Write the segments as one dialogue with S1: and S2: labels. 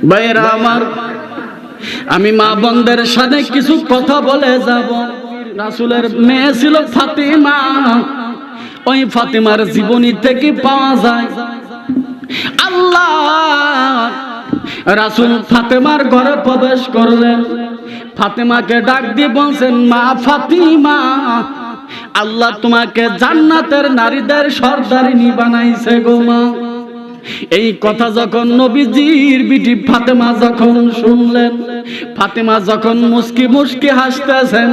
S1: ভাইরা আমার, আমি মা বোনদের সাথে কিছু কথা বলে যাব। রাসূলের মেয়ে ছিল ফাতিমা। ওই ফাতিমার জীবনী থেকে পাওয়া যায় আল্লাহ রাসূল ফাতিমার ঘরে প্রবেশ করলেন। ফাতিমাকে ডাক দিয়ে বলছেন, মা ফাতিমা, আল্লাহ তোমাকে জান্নাতের নারীদের সর্দারিনী বানাইছে গো মা। এই কথা যখন নবীজির বিটি ফাতেমা যখন শুনলেন, ফাতেমা যখন মুস্কি মুস্কি হাসতেছেন,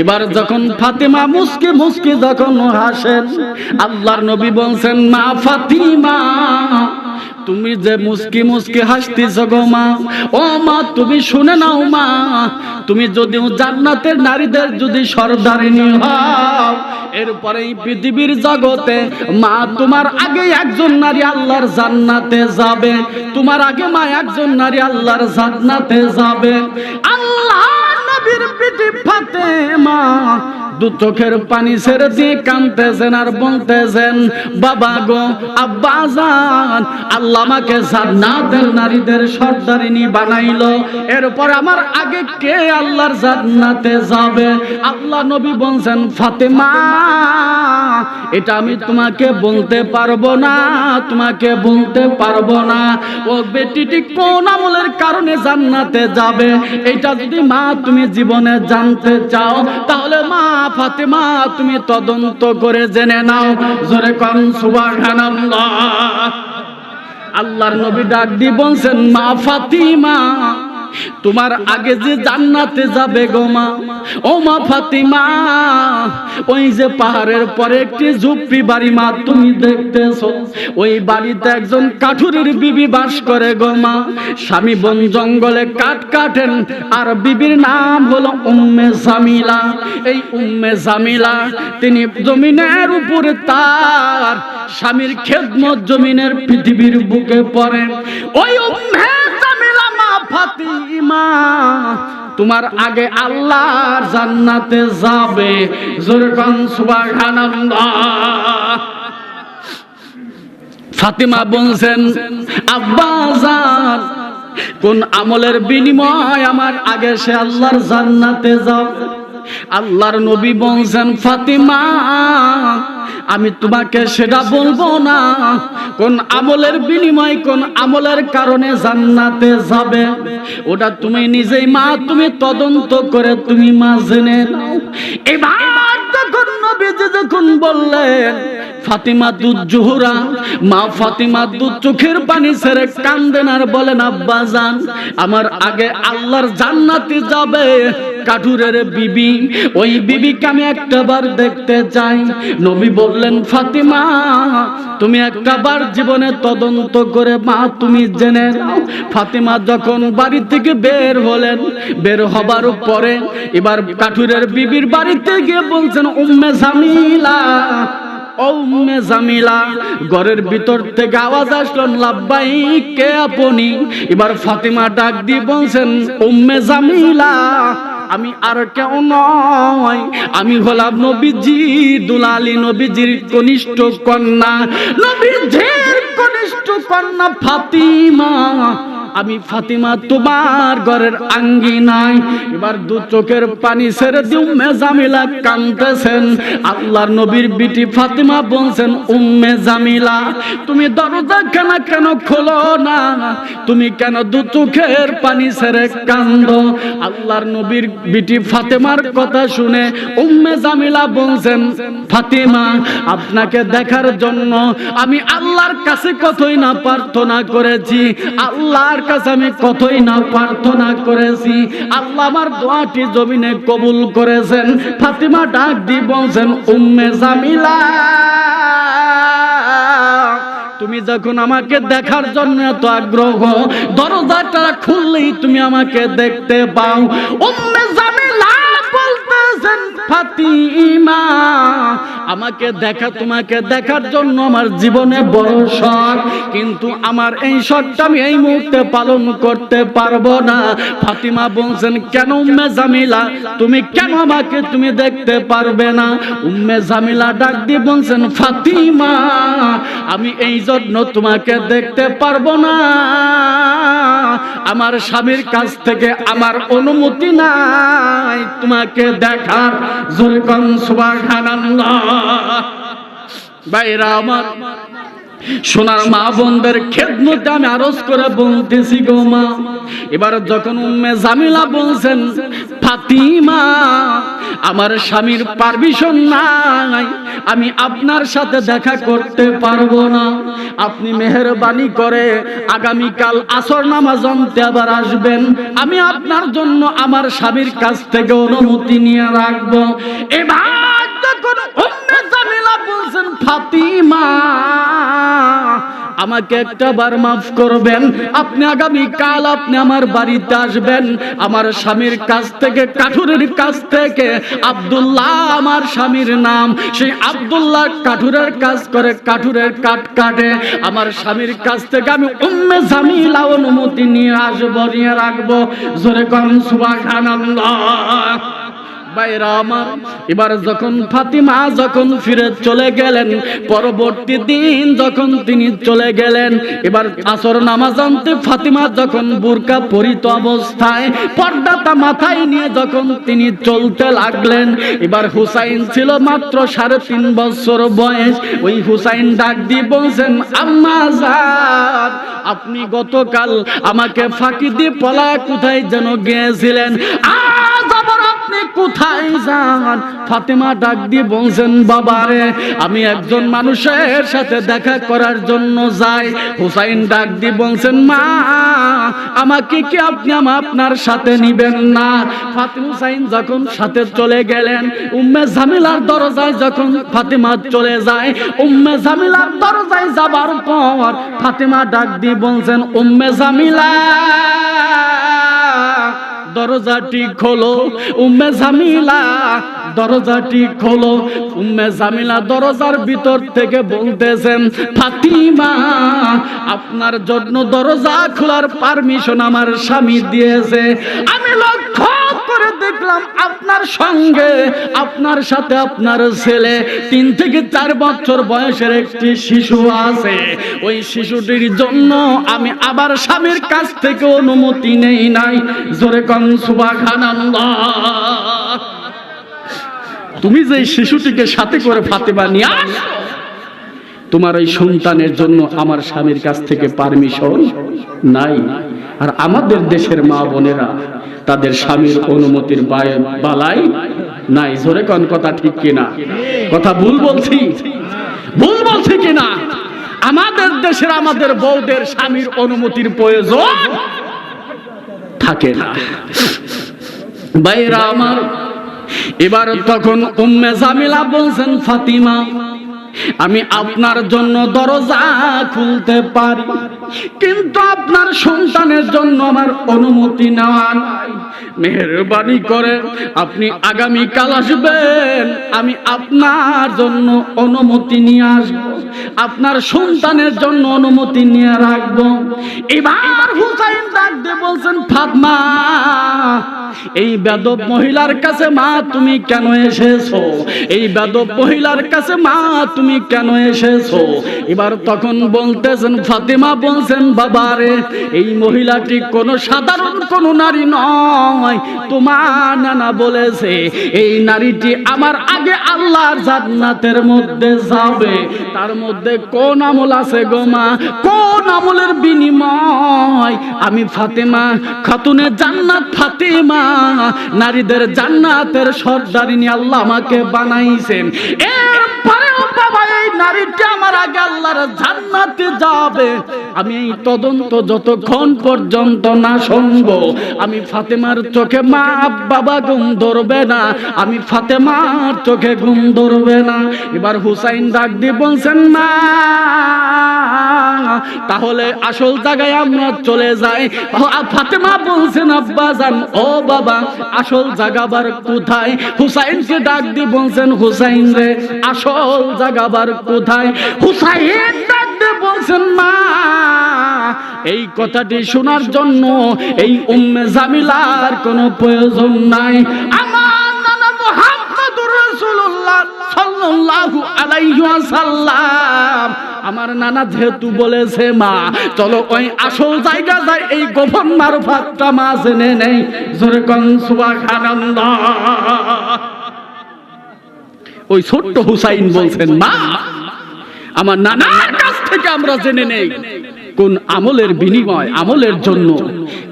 S1: এবার যখন ফাতেমা মুস্কি মুস্কি যখন হাসেন, আল্লাহর নবী বলছেন, মা ফাতিমা, তুমি যে মুস্কি মুস্কি হাসতেছ গো মা, ও মা তুমি শুনে নাও মা, তুমি যদিও জান্নাতের নারীদের যদি সর্দারিনী হও, এরপরে এই পৃথিবীর জগতে মা তোমার আগে একজন নারী আল্লাহর জান্নাতে যাবে, তোমার আগে মা একজন নারী আল্লাহর জান্নাতে যাবে। আল্লাহ নবীর বিটি ফাতেমা দু চোখের পানি ছেড়ে দিয়ে কাঁদতেছেন আর বলতেছেন, বাবা গো, আব্বা জান, আল্লাহ আমাকে জান্নাতের নারীদের সর্দারিনী বানাইলো, এরপর আমার আগে কে আল্লাহর জান্নাতে যাবে? আল্লাহ নবী বলছেন, ফাতেমা, এটা আমি তোমাকে বলতে পারবো না, তোমাকে বলতে পারবো না। ও বেটিটি কোন আমলের কারণে জান্নাতে যাবে, এটা যদি মা তুমি জীবনে জানতে চাও, তাহলে মা ফাতেমা তুমি তদন্ত করে জেনে নাও। জোরে কোন সুবহানাল্লাহ। আল্লাহর নবী ডাক দিয়ে বলছেন, মা ফাতিমা, তোমার আগে যে জান্নাতে যাবে গো মা, ও মা ফাতিমা, ওই যে পাহাড়ের পরে একটি ঝুপড়ি বাড়ি মা তুমি দেখতেছো, ওই বাড়িতে একজন কাঠুরের বিবি বাস করে গো মা। স্বামী বন জঙ্গলে কাঠ কাটেন, আর বিবির নাম হলো উম্মে জামিলা। এই উম্মে জামিলা তিনি জমিনের উপরে তার স্বামীর খেদমত জমিনের পৃথিবীর বুকে পড়েন। ওই উম্মে জামিলা মা ফাতিমা তোমার আগে আল্লাহর জান্নাতে যাবে। জোরে কোন সুবহানাল্লাহ। ফাতিমা বলছেন, আব্বা জান, কোন আমলের বিনিময় আমার আগে সে আল্লাহর জান্নাতে যাবে? আল্লাহর নবী বলছেন, ফাতিমা, আমি তোমাকে সেটা বলবো না কোন আমলের বিনিময়, কোন আমলের কারণে জান্নাতে যাবে, ওটা তুমি নিজেই মা তুমি তদন্ত করে তুমি মা জেনে নাও। এবার যখন নবীজি যখন বললেন, ফাতিমা দুধ জোহরা, মা ফাতিমা দুধ চোখের পানি ছেড়ে কান্দেন আর বলেন, আব্বা জান, আমার আগে আল্লাহর জান্নাতে যাবে কাঠুরের বিবি, ওই বিবিকে আমি একটাবার দেখতে চাই। নবী বললেন, ফাতিমা, তুমি একটাবার জীবনে তদন্ত করে মা তুমি জেনে নাও। ফাতিমা যখন বাড়ি থেকে বের হলেন, বের হবার পরে এবার কাঠুরের বিবির বাড়িতে গিয়ে বলছেন, উম্মে জামিলা, ও উম্মে জামিলা। ঘরের ভিতর থেকে আওয়াজ আসলো, লাব্বাইক, কে আপনি? এবার ফাতিমা ডাক দিয়ে বলছেন, উম্মে জামিলা, আমি আর কেউ নয়, আমি হলাম নবীজির দুলালী, নবীজির কনিষ্ঠ কন্যা, নবীজির কনিষ্ঠ কন্যা ফাতিমা। আমি ফাতিমা তোমার ঘরের আঙ্গিনায়। এবার দু চোখের পানি ছেড়ে দিয়ে উম্মে জামিলা কাঁদতেছেন। আল্লাহর নবীর বিটি ফাতিমা বলছেন, উম্মে জামিলা, তুমি দরজা কেন খোলো না? তুমি কেন দু চোখের পানি ছেড়ে কাঁদো? আল্লাহর নবীর বিটি ফাতেমার কথা শুনে উম্মে জামিলা বলছেন, ফাতিমা, আপনাকে দেখার জন্য আমি আল্লাহর কাছে কতই না প্রার্থনা করেছি, আল্লাহর কাছে আমি কতই না প্রার্থনা করেছি, আল্লাহ আমার দোয়াটি জমিনে কবুল করেছেন। ফাতিমা ডাক দিয়ে বলছেন, উম্মে জামিলা, তুমি যখন আমাকে দেখার জন্য এত আগ্রহ, দরজাটা খুললেই তুমি আমাকে দেখতে পাও। উম্মে জামিলা বলতেছেন, ফাতিমা, আমাকে দেখা, তোমাকে দেখার জন্য আমার জীবনে বড় শখ, কিন্তু আমার এই শখটা আমি এই মুহূর্তে পালন করতে পারবো না। ফাতিমা বলছেন, কেন উম্মে জামিলা, তুমি কেন আমাকে তুমি দেখতে পারবে না? উম্মে জামিলা ডাক দিয়ে বলছেন, ফাতিমা, আমি এই জন্য তোমাকে দেখতে পারবো না, আমার স্বামীর কাছ থেকে আমার অনুমতি নাই তোমাকে দেখার। জোরে কোন সুবহানাল্লাহ। ভাইরা আমার, সোনার মা বোনদের খেদমতে আমি আরজ করে বলতেছি গো মা, এবার যখন উম্মে জামিলা বলছেন ফাতিমা আমার স্বামীর পারমিশন নাই, আমি আপনার সাথে দেখা করতে পারবো না, আপনি মেহেরবানি করে আগামীকাল আসর নামাজ অন্তে আবার আসবেন, আমি আপনার জন্য আমার স্বামীর কাছ থেকে অনুমতি নিয়ে রাখবো। এবার যখন উম্মে জামিলা বলছেন ফাতিমা আমাকে একটা বার মাফ করবেন, আপনি আগামীকাল আপনি আমার বাড়িতে আসবেন, আমার স্বামীর কাছ থেকে কাঠুরের কাছ থেকে আব্দুল্লাহ আমার স্বামীর নাম, সেই আব্দুল্লাহ কাঠুরের কাজ করে, কাঠুরের কাঠ কাটে, আমার স্বামীর কাছ থেকে আমি উম্মে জামিলা অনুমতি নিয়ে আসবো, নিয়ে রাখবো। জোরে কোন সুবহানাল্লাহ। ভাইরা আমার, এবার যখন ফাতিমা যখন ফিরে চলে গেলেন, পরবর্তী দিন যখন তিনি চলে গেলেন, এবার আসর নামাজ আনতে ফাতিমা যখন বুরকা পরিত অবস্থায় পর্দাটা মাথায় নিয়ে যখন তিনি চলতে লাগলেন, এবার হুসাইন ছিল মাত্র 3.5 বছর বয়স। ওই হুসাইন ডাক দিয়ে বলছেন আম্মা জান, আপনি গতকাল আমাকে ফাঁকি দিয়ে পলা কোথায় যেন গিয়েছিলেন, আজ আবার আপনি কোথায় যান? ফাতেমা ডাক দিয়ে বলছেন বাবারে আমি একজন মানুষের সাথে দেখা করার জন্য যাই। হুসাইন ডাক দিয়ে বলছেন মা আমাকে কি আপনি আপনার সাথে নিবেন না? ফাতেমা হুসাইন যখন সাথে চলে গেলেন, উম্মে জামিলার দরজায় যখন ফাতেমা চলে যায়, উম্মে জামিলার দরজায় যাবার পর ফাতেমা ডাক দিয়ে বলছেন উম্মে জামিলা দরজাটি খোলো। উম্মে জামিলা দরজাটি খোলো। উম্মে জামিলা দরজার ভিতর থেকে বলতেছেন ফাতিমা আপনার জন্য দরজা খোলার পারমিশন আমার স্বামী দিয়েছে, আমি লক্ষ্য করে দেখলাম আপনার সঙ্গে আপনার সাথে আপনার ছেলে 3 থেকে 4 বছর বয়সের একটি শিশু আছে, ওই শিশুটির জন্য আমি আবার স্বামীর কাছ থেকে অনুমতি নেই নাই। জোরে কোন সুবহানাল্লাহ। তুমি যে শিশুটিকে সাথে করে ফাতেমা নিয়ে আসো, তোমার ওই সন্তানের জন্য আমার স্বামীর কাছ থেকে পারমিশন নাই। আর আমাদের দেশের মা বোনেরা তাদের স্বামীর অনুমতির বালাই নাই। জোরে কোন কথা ঠিক কিনা? কথা ভুল বলছি? ভুল বলছি কিনা? আমাদের দেশের আমাদের বউদের স্বামীর অনুমতির প্রয়োজন থাকে না। ভাইরা আমার, এবার তখন উম্মে জামিলা বলছেন ফাতিমা আমি আপনার জন্য দরজা খুলতে পারি, কিন্তু আপনার সন্তানের জন্য আমার অনুমতি নেওয়া নাই। মেহেরবানি করে আপনি আগামীকাল আসবেন, আমি আপনার জন্য অনুমতি নিয়ে আসবো, আপনার সন্তানের জন্য অনুমতি নিয়ে রাখবো। এবার হুসাইন ডাক দিয়ে বলছেন ফাতেমা এই বেদব মহিলার কাছে মা তুমি কেন এসেছো? এই বেদব মহিলার কাছে মা তুমি কেন এসেছো? এবার তখন বলতেছেন ফাতেমা বলছেন বাবারে এই মহিলাটি কোন সাধারণ কোন নারী নয়, তোমার নানা বলেছে এই নারীটি আমার আগে আল্লাহর জান্নাতের মধ্যে যাবে। তার মধ্যে কোন আমল আছে গো মা? কোন আমলের বিনিময় আমি ফাতেমা খাতুনে জান্নাত, ফাতেমা নারীদের জান্নাতের সর্দারিনী আল্লাহ আমাকে বানাইছেন। এরপরেও বাবা এই নারীটা আমার আগে আল্লাহর জান্নাতে যাবে, আমি এই তদন্ত যতক্ষণ পর্যন্ত না শুনবো আমি ফাতেমার চোখে মা বাবা ঘুম ধরবে না, আমি ফাতেমার চোখে ঘুম ধরবে না। এবার হুসাইন ডাক দিয়ে বলছেন মা তাহলে আসল জায়গায় আমরা চলে যাই। ফাতেমা বলছেন আব্বা জান ও বাবা আসল জায়গাবার কোথায়? হুসাইনকে ডাক দিয়ে বলছেন হুসাইন রে আসল জায়গাবার কোথায়? হুসাইন ডাক দিয়ে বলছেন মা এই কথাটি শোনার জন্য এই উম্মে জামিলার কোনো প্রয়োজন নাই, আমার নানা মুহাম্মদুর রাসূলুল্লাহ সাল্লাল্লাহু আলাইহি ওয়াসাল্লাম আমার নানা যেহেতু বলেছে মা চলো ওই আসল জায়গা যাই, এই গোপন মারফাতটা মা জেনে নেই। জোরে কোন সুবহানাল্লাহ। ওই ছোট্ট হুসাইন বলছেন মা আমার নানার কাছ থেকে আমরা জেনে নেই কোন আমলের বিনিময় আমলের জন্য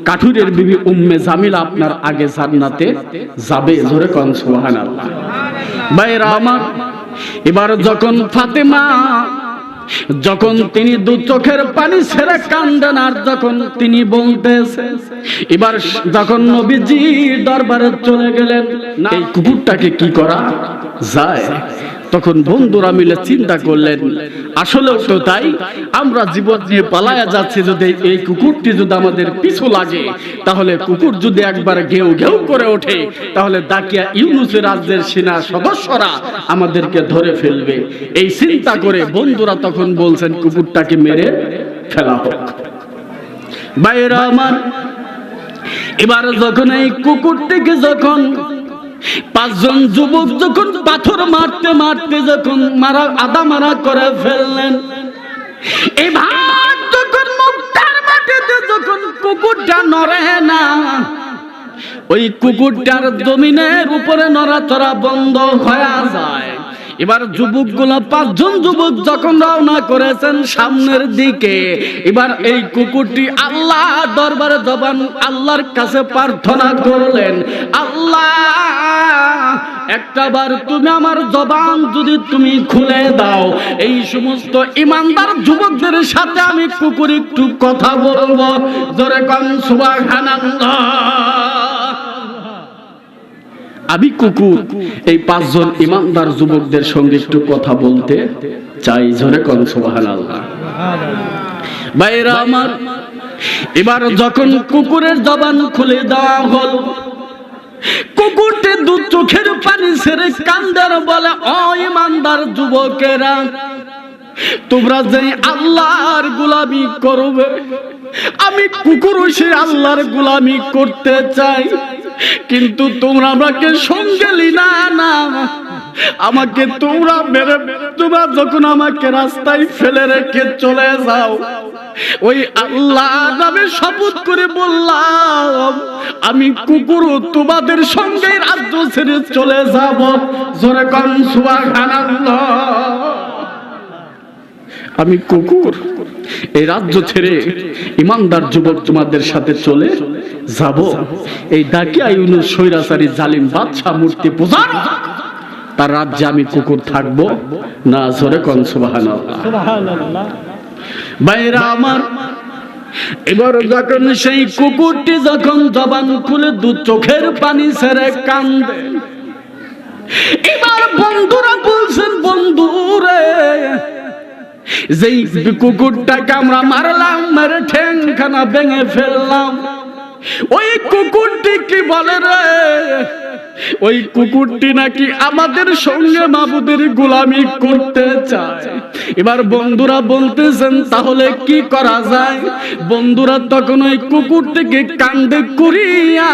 S1: কাঠুরের বিবি উম্মে জামিলা আপনার আগে জান্নাতে যাবে। জোরে কোন সুবহানাল্লাহ। ভাইরা আমার, এবার যখন ফাতেমা যখন তিনি দু চোখের পানি ছেড়ে কান্দেন আর যখন তিনি বলতেছে, এবার যখন নবীজি দরবারে চলে গেলেন এই কুকুরটাকে কি করা যায়, তখন বন্ধুরা মিলে চিন্তা করলেন আসলেও তো তাই, আমরা জীবন নিয়ে পালায়া যাচ্ছি, যদি এই কুকুরটি যদি আমাদের পিছু লাগে তাহলে কুকুর যদি একবার ঘেউ ঘেউ করে ওঠে তাহলে দাকিয়া ইউনুসের রাজ্যের সেনা সদস্যরা আমাদেরকে ধরে ফেলবে। এই চিন্তা করে বন্ধুরা তখন বলছেন কুকুরটাকে মেরে ফেলা হোক। ভাইরা আমার, এবার যখন এই কুকুরটিকে যখন পাঁচজন যুবক যখন পাথর মারতে মারতে যখন আধা মারা করে ফেললেন, এবার যখন মুক্তার মাটিতে যখন কুকুরটা নড়ে না, ওই কুকুরটার জমিনের উপরে নড়াচড়া বন্ধ হয়ে যায়। এবার যুবকগুলো পাঁচজন যুবক যখন রওনা করেছেন সামনের দিকে, এবার এই কুকুরটি আল্লাহ দরবারে জবান আল্লাহর কাছে প্রার্থনা করলেন, আল্লাহ একটাবার তুমি আমার জবান যদি তুমি খুলে দাও, এই সমস্ত ইমানদার যুবকদের সাথে আমি কুকুর একটু কথা বলবো। জোরে কোন সুবহানাল্লাহ। আমি কুকুর এই পাঁচজন ইমানদার যুবকদের সঙ্গে একটু কথা বলতে চাই। জোরে কোন সুবহানাল্লাহ। ভাইরা আমার, এবার যখন কুকুরের জবান খুলে দেওয়া হল, কুকুরটি দু চোখের পানি ছেড়ে কান্দার বলে, ও ইমানদার যুবকেরা, তোমরা যে আল্লাহর গোলামি করবে, আমি কুকুরও সে আল্লাহর গোলামি করতে চাই, কিন্তু তোমরা আমাকে সঙ্গে লিনা না, আমাকে তোমরা মেরে তোমরা যখন আমাকে রাস্তায় ফেলে রেখে চলে যাও, ওই আল্লাহ নামে শপথ করে বললাম আমি কুকুরও তোমাদের সঙ্গে রাজ্য ছেড়ে চলে যাব। জোরে কোন সুবহানাল্লাহ। আমি কুকুর এই রাজ্য ছেড়ে ইমানদার যুবক তোমাদের সাথে চলে যাব। এই দাকিয়া ইউনুস স্বৈরাচারী জালিম বাদশা মূর্তি পূজা তার রাজ্যে আমি কুকুর থাকবো না। জোরে কোন সুবহানাল্লাহ। ভাইরা আমার, এবার যখন সেই কুকুরটি যখন জবান খুলে দু চোখের পানি ছেড়ে কান্দে, এবার বন্ধুরা বলছেন, বন্ধুরে যেই কুকুরটাকে আমরা মারলাম, মেরে ঠ্যাংখানা ভেঙে ফেললাম, ওই কুকুরটি কি বলে রে, ওই কুকুরটি নাকি আমাদের সঙ্গে মাবুদের গোলামি করতে চায়। এবার বন্ধুরা বলতেছেন তাহলে কি করা যায়। বন্ধুরা তখন ওই কুকুরটিকে কান্দে করিয়া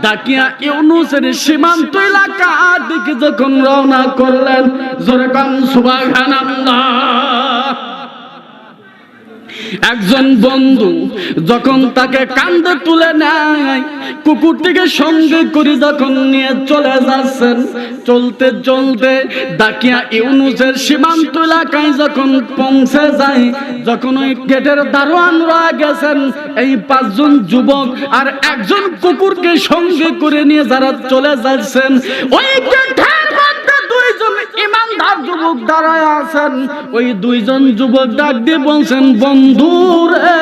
S1: দাকিয়া ইউনুসের সীমান্ত এলাকার দিকে যখন রওনা করলেন। জোরে কোন সুবহানাল্লাহ। একজন বন্ধু যখন তাকে কাঁধে তুলে নেয়, কুকুরটিকে সঙ্গে করে যখন নিয়ে চলে যাচ্ছেন, চলতে চলতে দাকিয়া ইউনুসের সীমান্ত এলাকায় যখন পৌঁছে যায়, যখন ওই গেটের দারোয়ান রয়ে গেছেন, এই পাঁচজন যুবক আর একজন কুকুরকে সঙ্গে করে নিয়ে যারা চলে যাচ্ছেন, ওই গেটের মধ্যে দুইজন ইমানদার যুবক দাঁড়ায় আছেন। ওই দুইজন যুবক ডাক দিয়ে বলছেন, বন্ধুরে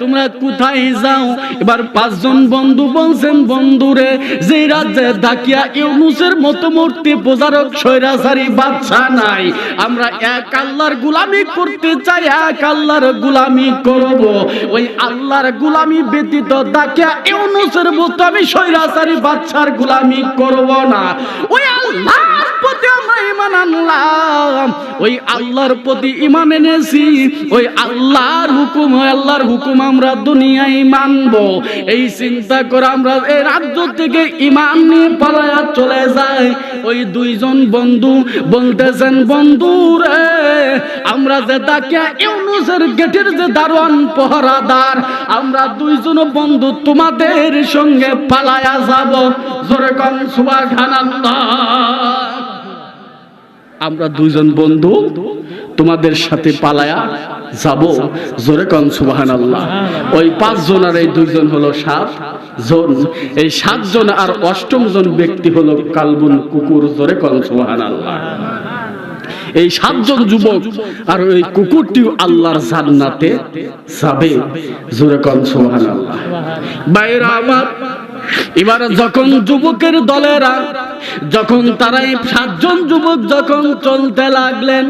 S1: তোমরা কোথায় যাও? এবার পাঁচজন বন্ধু বলছেন, বন্ধুরে যে রাজ্যে দাকিয়া ইউনুসের মতো মূর্তি পূজারক স্বৈরাচারী বাদশা নাই, আমরা এক আল্লাহর গোলামি করতে চাই, এক আল্লাহর গোলামি করব। ওই আল্লাহর গোলামি ব্যতীত দাকিয়া ইউনুসের মতো আমি স্বৈরাচারী বাদশার গোলামি করব না। ওই আল্লাহর প্রতি আমরা ঈমান আনলাম, ওই আল্লাহর প্রতি ঈমান এনেছি, ওই আল্লাহর হুকুম, আল্লাহর হুকুম আমরা দুনিয়ায় মানব, এই চিন্তা করে আমরা এই রাজ্য থেকে ঈমান নিয়ে পালায়া চলে যাই। ওই দুইজন বন্ধু বলতেছেন, বন্ধু রে, আমরা যে তাকে ইউনুসের গেটের যে দারোয়ান পহরাদার, আমরা দুইজন বন্ধু তোমাদের সঙ্গে পালায়া যাব। জোরে কোন সুবহানাল্লাহ। আমরা দুইজন বন্ধু তোমাদের সাথে পালায়া যাব। জোরে কোন সুবহানাল্লাহ। ওই 5 জন আর এই 2 জন হলো 7 জন। এই 7 জন আর 8ম জন ব্যক্তি হলো কালবুন কুকুর। জোরে কোন সুবহানাল্লাহ। এই 7 জন যুবক আর ওই কুকুরটিও আল্লাহর জান্নাতে যাবে। জোরে কোন সুবহানাল্লাহ। বাইরা আমার, এবার যখন যুবকের দলেরা যখন তারা 7 জন যুবক যখন চলতে লাগলেন,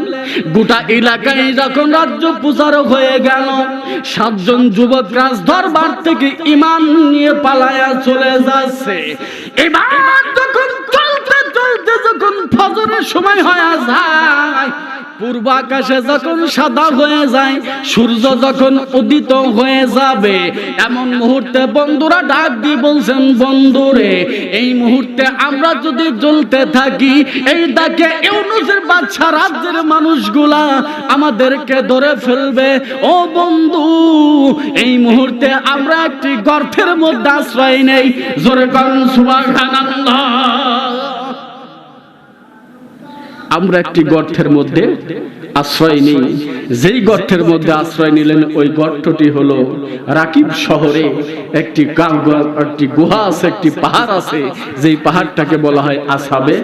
S1: গোটা এলাকায় যখন রাজ্য প্রচারক হয়ে গেল, 7 জন যুবক রাজদরবার থেকে ঈমান নিয়ে পালায়া চলে যাচ্ছে। এবার যখন চলতে চলতে যখন ফজরের সময় হয়ে যায়, পূর্ব আকাশে যখন সাদা হয়ে যায়, সূর্য যখন উদিত হয়ে যাবে, এমন মুহূর্তে বন্ধুরা ডাক দিয়ে বলছেন, বন্ধুরে, এই মুহূর্তে আমরা যদি জ্বলতে থাকি, এই দেখে ইউনুসের বাদশা রাজ্যের মানুষগুলা আমাদেরকে ধরে ফেলবে। ও বন্ধু, এই মুহূর্তে আমরা একটি গর্তের মধ্যে আশ্রয় নেই। জোরে কোন সুবহানাল্লাহ। আমরা একটি গর্তের মধ্যে আশ্রয় নিই। যেই গর্তের মধ্যে আশ্রয় নিলেন, ওই গর্তটি হলো রাকিব শহরে একটি গুহা আছে, একটি পাহাড় আছে, যেই পাহাড়টাকে বলা হয় আসহাবে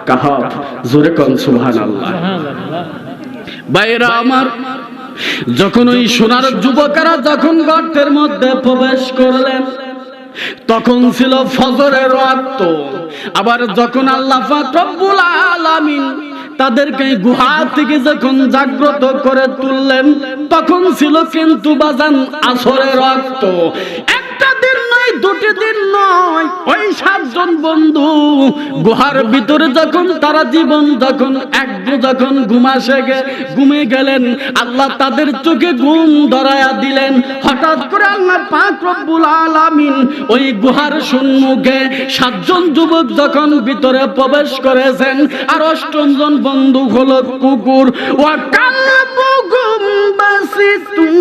S1: কাহাফ। জোরে কোন সুবহানাল্লাহ। বাইরা আমার, যখন ওই সোনার যুবকেরা যখন গর্তের মধ্যে প্রবেশ করলেন, তখন ছিল ফজরের ওয়াক্ত। আবার যখন আল্লাহ পাক রব্বুল আলামিন তাদেরকে গুহা থেকে যখন জাগ্রত করে তুললেন, তখন ছিল কিন্তু বাজান আসরের ওয়াক্ত। একটা দিন নয়, 2টি দিন নয়, ওই 7 জন বন্ধু গুহার ভিতরে যখন তারা জীবন যখন ঘুমে গেলেন, আল্লাহ তাদের চোখে ঘুম ধরায়া দিলেন। হঠাৎ করে আল্লাহ পাক রব্বুল আলামিন ওই গুহার সম্মুখে 7 জন যুবক যখন ভিতরে প্রবেশ করেছেন, আর 8ম জন বন্ধু হলো কুকুর। ওয়া কালবুকুম বাসিতুম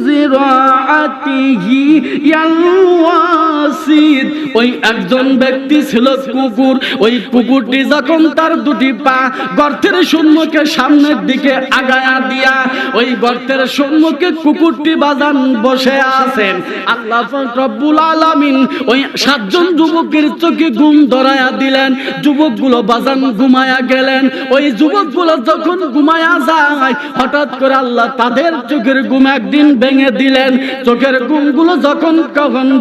S1: জিরাআতিহি ইয়ালওয়াসিদ। ওই একজন ব্যক্তি ছিল কুকুর। ওই কুকুরটি যখন তার 2টি পা গর্তের সম্মুখে সামনের দিকে আগায়া দিয়া, ওই গর্তের সম্মুখে কুকুরটি বাজান বসে আছেন। আল্লাহ পাক রব্বুল আলামিন ওই 7 জন যুবকের চোখে ঘুম ধরায়া দিলেন। যুবকগুলো বাজান ঘুমায়া গেলেন। ওই যুবকগুলো যখন ঘুমায়া যায়, হঠাৎ করে আল্লাহ তাদের চোখের ঘুম একদিন ভেঙে দিলেন। চোখের ঘুমগুলো যখন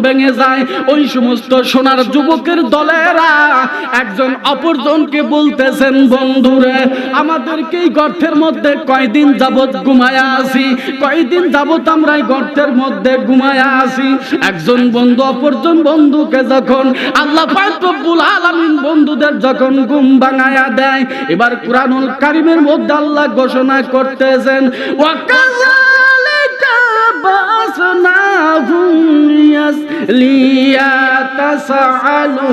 S1: ভেঙে যায়, ওই সমস্ত সোনার যুবকের দলেরা একজন অপরজনকে বলতেছেন, বন্ধুরে, আমাদেরকে এই গর্তের মধ্যে কয়দিন যাবত ঘুমায়া আছি, কয়দিন যাবত আমরা এই গর্তের মধ্যে ঘুমায়া আছি। একজন বন্ধু অপরজন বন্ধুকে যখন আল্লাহ পাক রব্বুল আলামিন বন্ধুদের যখন ঘুম ভাঙায়া দেয়, এবার কুরআনুল কারীমের মধ্যে আল্লাহ ঘোষণা করতেছেন, ওয়া কাযালিকা বাসনাহুম লিয়াতাসাআলু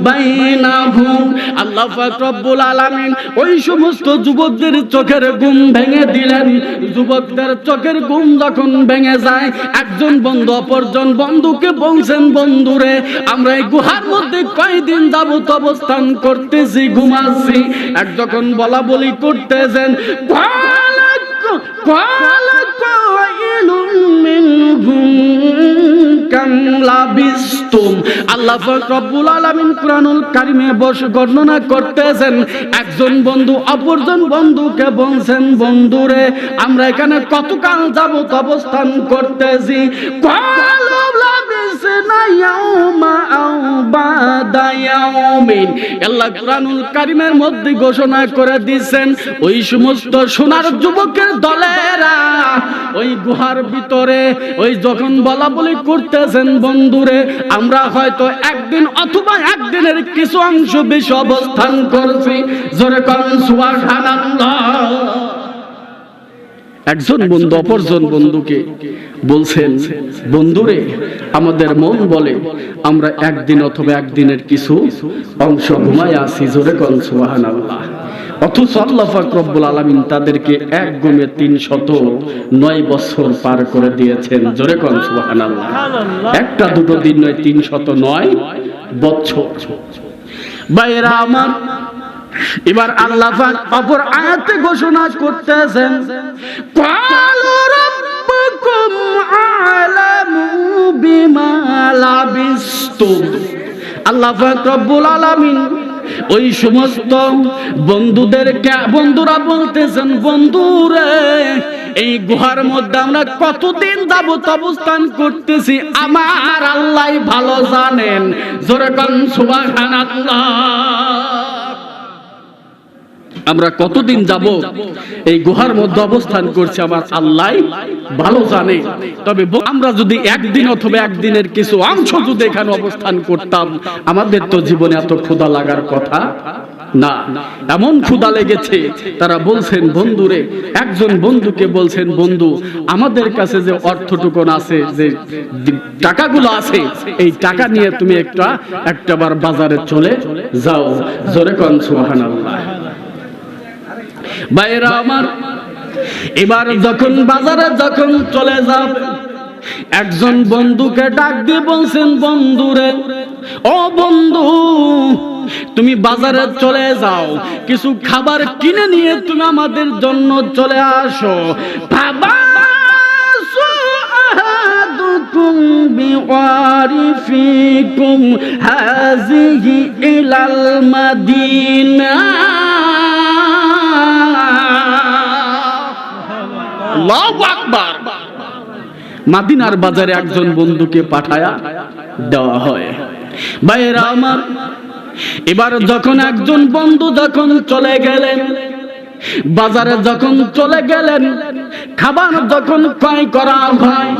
S1: বাইনাহুম। আল্লাহ পাক রব্বুল আলামিন ওই সমস্ত যুবকদের চোখের ঘুম ভেঙে দিলেন। যুবকদের চোখের ঘুম যখন ভেঙে যায়, একজন বন্ধু অপরজন বন্ধুকে বলছেন, বন্ধুরে, আমরা এই গুহার মধ্যে কয়দিন যাবত অবস্থান করতেছি, ঘুমাচ্ছি। এক যখন বলা বলি করতেছেন, আল্লাহ পাক রব্বুল আলামিন কুরআনুল কারীমে বর্ণনা করতেছেন, একজন বন্ধু অপরজন বন্ধুকে বলছেন, বন্ধুরে, আমরা এখানে কতকাল যাবত অবস্থান করতেছি। আল্লাহ কুরআনুল কারীমের মধ্যে ঘোষণা করে দিয়েছেন, ওই সমস্ত সোনার যুবকের দলেরা ওই গুহার ভিতরে ওই যখন বলা বলি করতেছেন, বন্ধুরে, আমরা হয়তো একদিন অথবা একদিনের কিছু অংশ বেশি অবস্থান করছি। জোরে কোন সুবহানাল্লাহ। একজন বন্ধু অপরজন বন্ধুকে বলছেন, বন্ধুরে আমাদের মন বলে আমরা একদিন অথবা একদিনের কিছু অংশ ঘুমায় আছি, জোরে কোন সুবহানাল্লাহ। অথচ আল্লাহ পাক রব্বুল আলামিন তাদেরকে এক গুমে ৩০৯ বছর পার করে দিয়েছেন, জোরে কোন সুবহানাল্লাহ। একটা দুটো দিন নয়, ৩০৯ বছর। ভাইরা আমার, এবার আল্লাহ পাক অপর আয়াতে ঘোষণা করতেছেন, ক্বালু রাব্বুকুম আ'লামু বিমা লাবিসতুম। আল্লাহ পাক রব্বুল আলামিন ওই সমস্ত বন্ধুরা বলতেছেন, বন্ধুরে এই গুহার মধ্যে আমরা কতদিন যাবত অবস্থান করতেছি আমার আল্লাহ ভালো জানেন, জোরে কোন সুবহানাল্লাহ। আমরা কতদিন যাব এই গুহার মধ্যে অবস্থান করছি আমার আল্লাহ ভালো জানে। তবে আমরা যদি একদিন অথবা একদিনের কিছু অংশ যদি এখানে অবস্থান করতাম, আমাদের তো জীবনে এত ক্ষুধা লাগার কথা না। এমন ক্ষুধা লেগেছে, তারা বলছেন বন্ধুরে, একজন বন্ধুকে বলছেন, বন্ধু আমাদের কাছে যে অর্থটুকুন আছে, যে টাকাগুলো আছে, এই টাকা নিয়ে তুমি একটাবার বাজারে চলে যাও, জোরে কোন সুবহানাল্লাহ। ভাইরা আমার, এবার যখন বাজারে যখন চলে যাও, একজন বন্ধুকে ডাক দিয়ে বলছেন, বন্ধুরে ও বন্ধু তুমি বাজারে চলে যাও, কিছু খাবার কিনে নিয়ে তুমি আমাদের জন্য চলে আসো। বাবা আহাদুকুম বিওয়ারিফিকুম হাযিহি ইলাল মাদিনা। আল্লাহু আকবার। মদিনার বাজারে একজন বন্ধুকে পাঠায়া দেওয়া হয়। ভাইরা আমার, এবার যখন একজন বন্ধু যখন চলে গেলেন, বাজারে যখন চলে গেলেন, খাবার যখন ক্রয় করা হয়,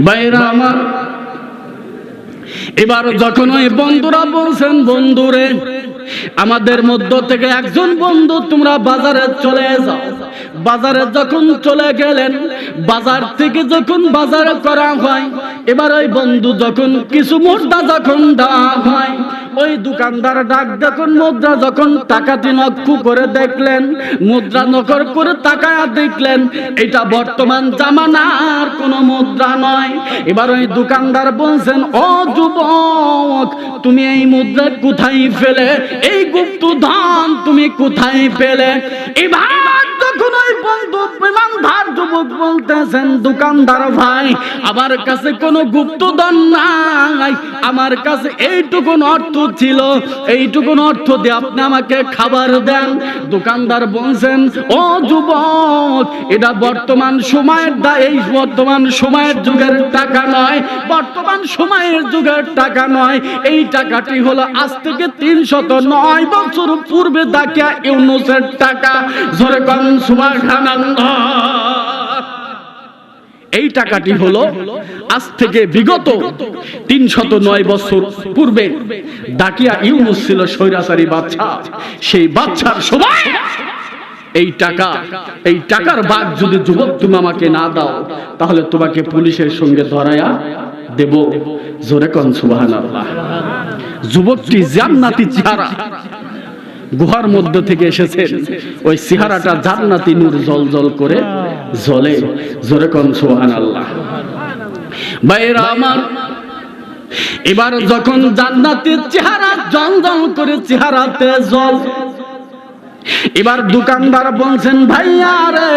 S1: ভাইরা আমার, এবার যখন ওই বন্ধুরা বলছেন, বন্ধুরে আমাদের মধ্য থেকে একজন বন্ধু তোমরা বাজারে চলে যাও। বাজারে যখন চলে গেলেন, বাজার থেকে যখন বাজার করা হয়, এবার ওই বন্ধু যখন কিছু মুদ্রা যখন দেওয়া হয়, ওই দোকানদার ডাক যখন মুদ্রা যখন টাকাটি লক্ষ্য করে দেখলেন, মুদ্রা নকল করে তাকায়া দেখলেন এটা বর্তমান জামানার কোনো মুদ্রা নয়। এবার ওই দোকানদার বলছেন, ও যুবক তুমি এই মুদ্রা কোথায় পেলে, এই গুপ্ত ধন তুমি কোথায় পেলে? এবার তখন ওই বন্ধু ইমানদার যুবক বলতেছেন, দোকানদার ভাই আমার কাছে কোনো গুপ্তধন নাই, আমার কাছে এইটুকুন অর্থ ছিল, এইটুকুন অর্থ দিয়ে আপনি আমাকে খাবার দেন। দোকানদার বলছেন, ও যুবক এটা বর্তমান সময়ের এই বর্তমান সময়ের যুগের টাকা নয়, বর্তমান সময়ের যুগের টাকা নয়, এই টাকাটি হলো আজ থেকে ৩০৯ বছর পূর্বে দাকিয়া ইউনুসের টাকা, জোরে কোন সুবহানাল্লাহ। এই টাকাটি হলো আজ থেকে বিগত ৩০৯ বছর পূর্বে দাকিয়া ইউনুস ছিল স্বৈরাচারী বাদশা, সেই বাদশার সময় এই টাকা, এই টাকার ভাগ যদি যুবক তুমি আমাকে না দাও, তাহলে তোমাকে পুলিশের সঙ্গে ধরায়া দেব, জোরে কোন সুবহানাল্লাহ। যুবকটি জান্নাতি চেহারা, গুহার মধ্য থেকে এসেছেন, ওই চেহারাটা জান্নাতি নূর জলজল করে জ্বলে, জোরে কোন সুবহানাল্লাহ। ভাইরা আমার, এবার যখন জান্নাতের চেহারা জলজল করে চেহারাতে জল, এবার দোকানদার বলছেন, ভাইয়া রে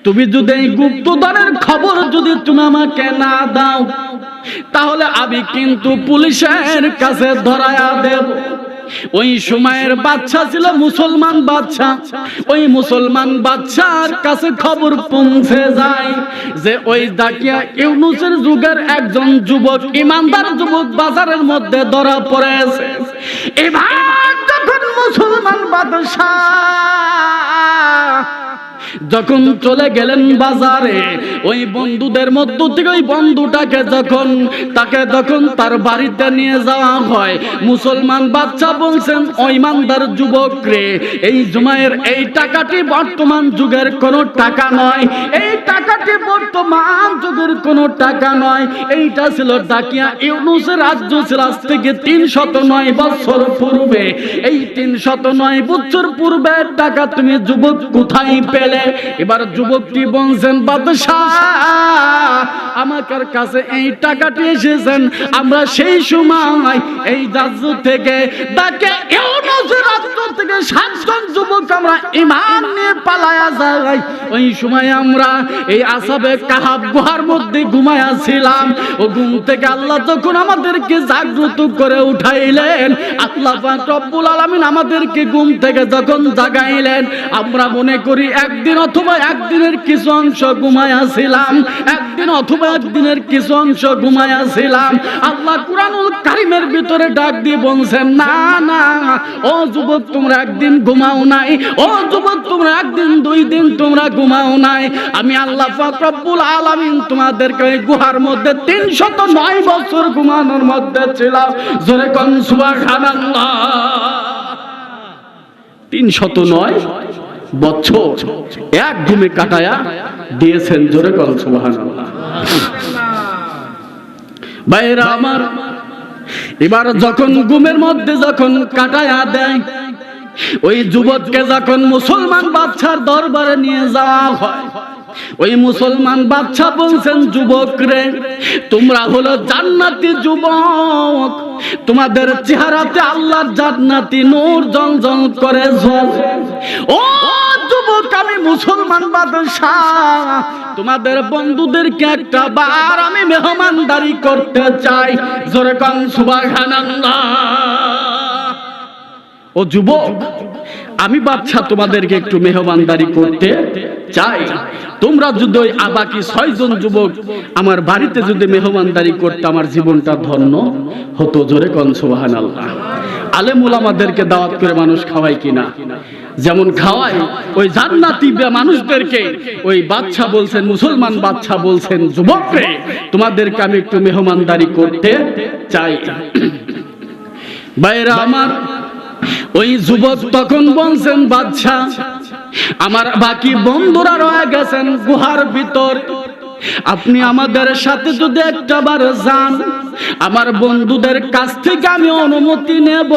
S1: তুমি যদি এই গুপ্তধনের খবর যদি তুমি আমাকে না দাও, তাহলে আমি কিন্তু পুলিশের কাছে ধরায়া দেব। ওই সময়ের বাদশা ছিল মুসলমান বাদশা, ওই মুসলমান বাদশার কাছে খবর পৌঁছে যায় যে ওই দাকিয়া ইউনুসের যুগের একজন যুবক, ইমানদার যুবক বাজারের মধ্যে ধরা পড়েছে। এবার যখন মুসলমান বাদশা যখন চলে গেলেন বাজারে, ওই বন্ধুদের মধ্য থেকে ওই বন্ধুটাকে যখন তার বাড়িতে নিয়ে যাওয়া হয়, মুসলমান বাচ্চা বলছেন, ও ইমানদার যুবক রে, এই জুমায়ের এই টাকাটি বর্তমান যুগের কোনো টাকা নয়, এই টাকাটি বর্তমান যুগের কোনো টাকা নয়, এইটা ছিল ডাকিয়া ইউনূসের রাজ্য ছিল আজ থেকে 309 বছর পূর্বে। এই 309 বছর পূর্বের টাকা তুমি যুবক কোথায় পেলে? এবার যুবকটি বলছেন, বাদশাহ আমার কাছে এই টাকাটি এসেছেন, আমরা সেই সময় এই রাজ্য থেকে ডাকে ইউনূসের রাজ্য থেকে 7 জন যুবক আমরা ঈমান নিয়ে পালায়া যাই। ওই সময় আমরা এই আসহাবে কাহাফ গুহার মধ্যে ঘুমায়াছিলাম। ও ঘুম থেকে আল্লাহ যখন আমাদেরকে জাগ্রত করে উঠাইলেন, আল্লাহ পাক রব্বুল আলামিন আমাদেরকে ঘুম থেকে যখন জাগাইলেন, আমরা মনে করি একদিন অথবা একদিনের কিছু অংশ ঘুমায়াছিলাম, একদিন অথবা একদিনের কিছু অংশ ঘুমায়াছিলাম। আল্লাহ কুরআনুল কারীমের ভিতরে ডাক দিয়ে বলছেন, না না ও যুবক, তোমরা একদিন ঘুমাও নাই, ও যুবক তোমরা একদিন 2 দিন তোমরা ঘুমাও নাই। আমি আল্লাহ পাক রব্বুল আলামিন তোমাদেরকে ওই গুহার মধ্যে 309 বছর ঘুমানোর মধ্যে ছিলাম। জোরে কোন সুবহানাল্লাহ। 309 বছর এক ঘুমে কাটায়া দিয়েছেন। জোরে কোন সুবহানাল্লাহ। ভাইরা আমার, এবার যখন ঘুমের মধ্যে যখন কাটায়া দেয়, ওই যুবককে যখন মুসলমান বাদশার দরবারে নিয়ে যাওয়া হয়, ওই মুসলমান বাদশা বলছেন, যুবক রে, তোমরা হলো জান্নাতি যুবক, তোমাদের চেহারাতে আল্লাহর জান্নাতি নূর জ্বলজ্বল করে জ্বলে। ও যুবক, আমি মুসলমান বাদশা, তোমাদের বন্ধুদেরকে একটা বার আমি মেহমানদারি করতে চাই। জোরে কোন সুবহানাল্লাহ। ও যুবক, আমি বাদশা তোমাদেরকে একটু মেহমানদারি করতে চাই। তোমরা যদি ওই বাকি 6 জন যুবক আমার বাড়িতে যদি মেহমানদারি করতে, আমার জীবনটা ধন্য হতো। জোরে কোন সুবহানাল্লাহ। আলেম ওলামাদেরকে দাওয়াত করে মানুষ খাওয়ায় কিনা? যেমন খাওয়ায় ওই জান্নাতি মানুষদেরকে ওই বাদশা বলছেন, মুসলমান বাদশা বলছেন, যুবক রে, তোমাদেরকে আমি একটু মেহমানদারি করতে চাই। ভাইরা আমার, ওই যুবক তখন বলছেন, বাদশা আমার বাকি বন্ধুরা রয়ে গেছেন গুহার ভিতর, আপনি আমাদের সাথে যদি একটাবার যান, আমার বন্ধুদের কাছ থেকে আমি অনুমতি নেব,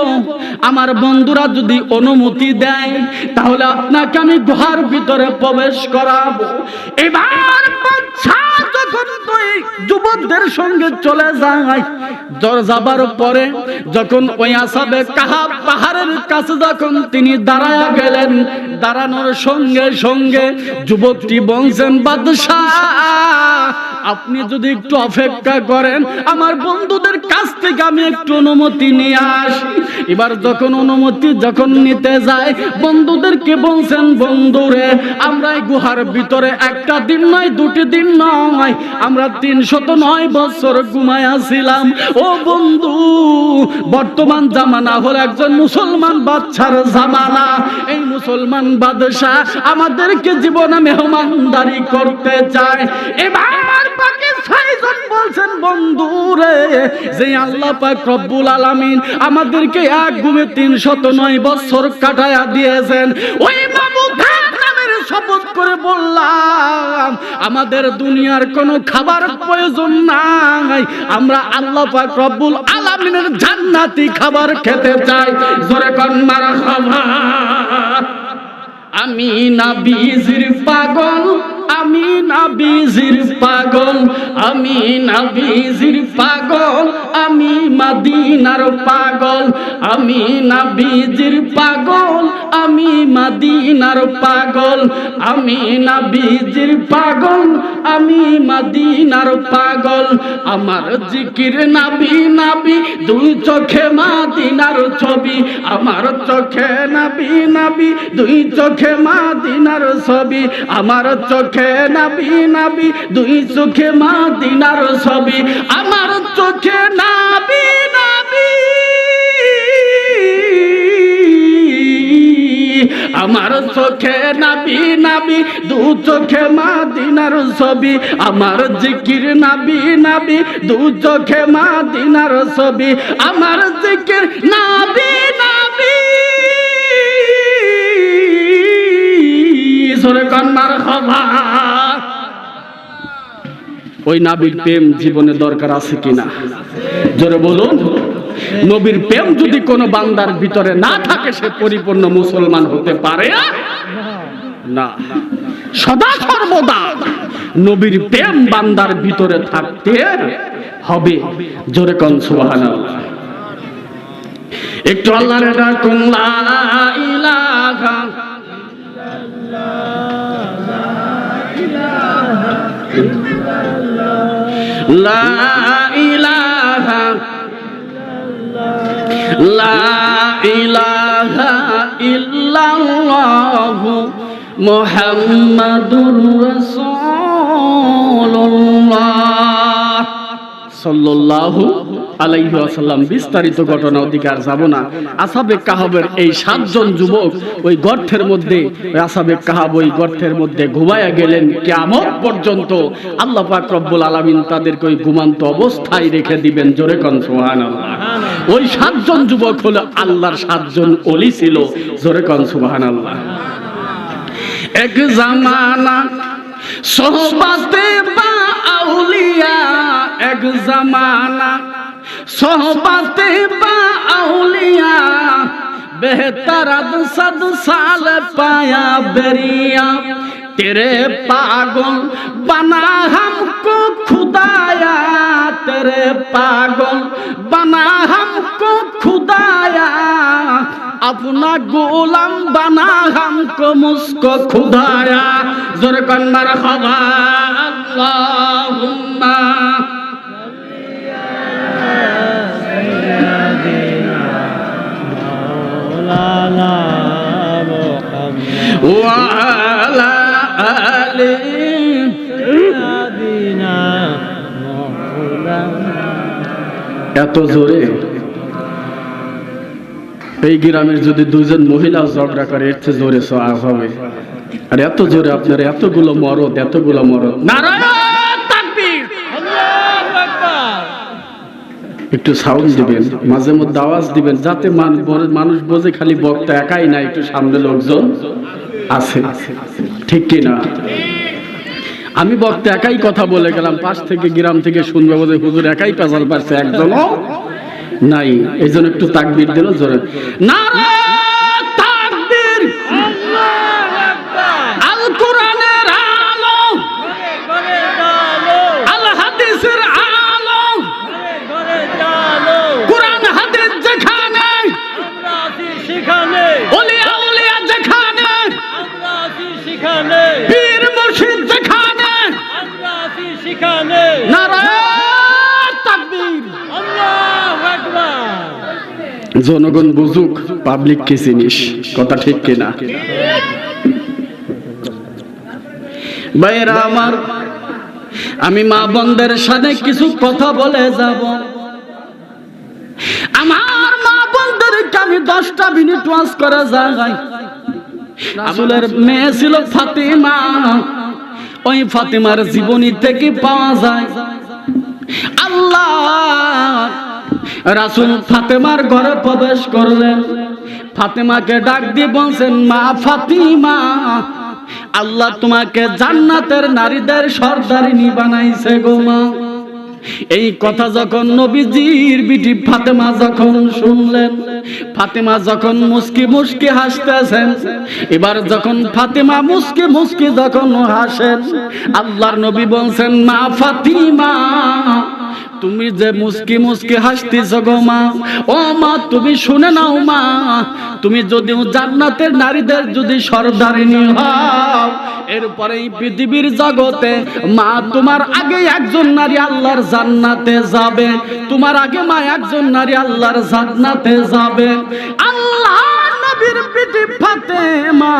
S1: আমার বন্ধুরা যদি অনুমতি দেয় তাহলে আপনাকে আমি গুহার ভিতরে প্রবেশ করাবো। এবার বাদশা যখন ওই যুবকদের সঙ্গে চলে যায়, যাবার পরে যখন ওই আসহাবে কাহাফ পাহাড়ের কাছে যখন তিনি দাঁড়ায়া গেলেন, দাঁড়ানোর সঙ্গে সঙ্গে যুবকটি বলছেন, বাদশা আপনি যদি একটু অপেক্ষা করেন, আমার বন্ধুদের কাছ থেকে আমি একটু অনুমতি নিয়ে আসি। এবার যখন অনুমতি যখন নিতে যায়, বন্ধুদেরকে বলছেন, বন্ধুরে, আমরা এই গুহার ভিতরে একটা দিন নয়, 2টি দিন নয়, আমরা 309 বছর ঘুমাইয়াছিলাম। ও বন্ধু, বর্তমান জামানা হলো একজন মুসলমান বাদশার জামানা। এই মুসলমান বাদশা আমাদেরকে জীবনে মেহমানদারি করতে চায়। এবার বাকি 6 জন বলছেন, বন্ধুরে, যে আল্লাহ পাক রব্বুল আলামিন আমাদেরকে এক ঘুমে 309 বছর কাটায়া দিয়েছেন, ওই মাবুদের নামের শপথ করে বললাম, আমাদের দুনিয়ার কোনো খাবার প্রয়োজন নাই, আমরা আল্লাহ পাক রব্বুল আলামিনের জান্নাতি খাবার খেতে চাই। জোরে কোন মারহাবা। আমি নবীজির পাগল, আমি নবীজির পাগল, আমি নবীজির পাগল, আমি মদিনার পাগল, আমি নবীজির পাগল, আমি মদিনার পাগল, আমি নবীজির পাগল, আমি মদিনার পাগল। আমার জিকির নবী নবী, 2 চোখে মদিনার ছবি, আমার চোখে নবী নবী, 2 চোখে মদিনার ছবি, আমার চোখে নবী নবী, 2 চোখে মদিনার ছবি, আমার চোখে নবী নবী, আমার চোখে নাবি নাবি, দু চোখে মদিনার ছবি, আমার জিকির নাবি নাবি, দু চোখে মদিনার ছবি, আমার জিকির নাবি নাবি। জোরে কোন মারহাবা। ওই নবীর প্রেম জীবনে দরকার আছে কিনা জোরে বলুন। নবীর প্রেম যদি কোনো বান্দার ভিতরে না থাকে সে পরিপূর্ণ মুসলমান হতে পারে না। সদা সর্বদা নবীর প্রেম বান্দার ভিতরে থাকতে হবে। জোরে কোন সুবহানাল্লাহ। একটু আল্লাহর ডাকুন, লা ইলাহা লা ইলাহা লা ইলাহা ইল্লাল্লাহু মুহাম্মাদুর রাসূলুল্লাহ সাল্লাল্লাহু আলাইহি ওয়াসাল্লাম। বিস্তারিত ঘটনা ওদিকে আর যাব না। আসহাবে কাহাবের এই 7 জন যুবক ওই গর্তের মধ্যে, আসহাবে কাহাব ওই গর্তের মধ্যে ঘুমায়া গেলেন কিয়ামত পর্যন্ত। আল্লাহ পাক রব্বুল আলামিন তাদেরকে ওই ঘুমান্ত অবস্থায় রেখে দিবেন। জোরে কোন সুবহানাল্লাহ। ওই 7 জন যুবক হলো আল্লাহর 7 জন ওলি ছিল। জোরে কোন সুবহানাল্লাহ। এক জামানা সোহবতে বা আউলিয়া, এক জামানা সোহবতে বা আউলিয়া, बेहतर सद साल पाया बेरिया, तेरे पागल बना हमको खुदाया, तेरे पागल बना हमको खुदाया, अपना गुलाम बना हमको मुझको खुदाया। जोरे कन मरहबा अल्लाहुम्मा ওয়ালা আলি সাদিনা মাওলানা। এত জোরে এই গ্রামের যদি দুইজন মহিলা ঝগড়া করে এর চেয়ে জোরে আওয়াজ হবে। আর এত জোরে আপনার এতগুলো মরদ, এতগুলো মরদ। নারায়ে তাকবীর, আল্লাহু আকবার। একটু সাউন্ড দিবেন, মাঝে মধ্যে আওয়াজ দিবেন, যাতে মানুষ বোঝে খালি বক্তা একাই না, একটু সামনে লোকজন আছে, ঠিক কি না? আমি বক্তা একাই কথা বলে গেলাম, পাশ থেকে গ্রাম থেকে শুনবে বোঝে হুজুর একাই পেছাল পারছে, একজনও নাই। এই জন্য একটু তাকবীর দিল জোরে। নারায়ে তাকবীর, আল্লাহু আকবার। আল কোরআনের আলো, আল হাদিসের আলো, কোরআন হাদিস যেখানে আমরা আছি সেখানে, ওলিয়া উলিয়া যেখানে আমরা আছি সেখানে, পীর মুর্শিদ যেখানে আমরা আছি সেখানে। নারায়ে তাকবীর, আল্লাহু আকবার। জনগণ বুঝুক পাবলিক কি জিনিস, কথা ঠিক কিনা? ভাইরা আমার, আমি মা বোনদের সাথে কিছু কথা বলে যাব। আমার মা বোনদেরকে আমি 10টা মিনিট ওয়াজ করে যাই। রাসূলের মেয়ে ছিল ফাতিমা, ওই ফাতিমার জীবনী থেকে পাওয়া যায় আল্লাহ রাসূল ফাতেমার ঘরে প্রবেশ করলেন। ফাতেমাকে ডাক দিয়ে বলছেন, মা ফাতিমা, আল্লাহ তোমাকে জান্নাতের নারীদের সর্দারিনী বানাইছে গো মা। এই কথা যখন নবীজির বিটি ফাতেমা যখন শুনলেন, ফাতেমা যখন মুস্কি মুস্কি হাসতেছেন, এবার যখন ফাতেমা মুস্কি মুস্কি যখন হাসেন, আল্লাহর নবী বলছেন, মা ফাতিমা, তুমি যে মুস্কি মুস্কি হাসতেছ গো মা, ও মা তুমি শুনে নাও মা, তুমি যদি জান্নাতের নারীদের যদি সর্দারিনী হও, এরপরে এই পৃথিবীর জগতে মা তোমার আগে একজন নারী আল্লাহর জান্নাতে যাবে, তোমার আগে মা একজন নারী আল্লাহর জান্নাতে যাবে। আল্লাহ নবীর বিটি ফাতেমা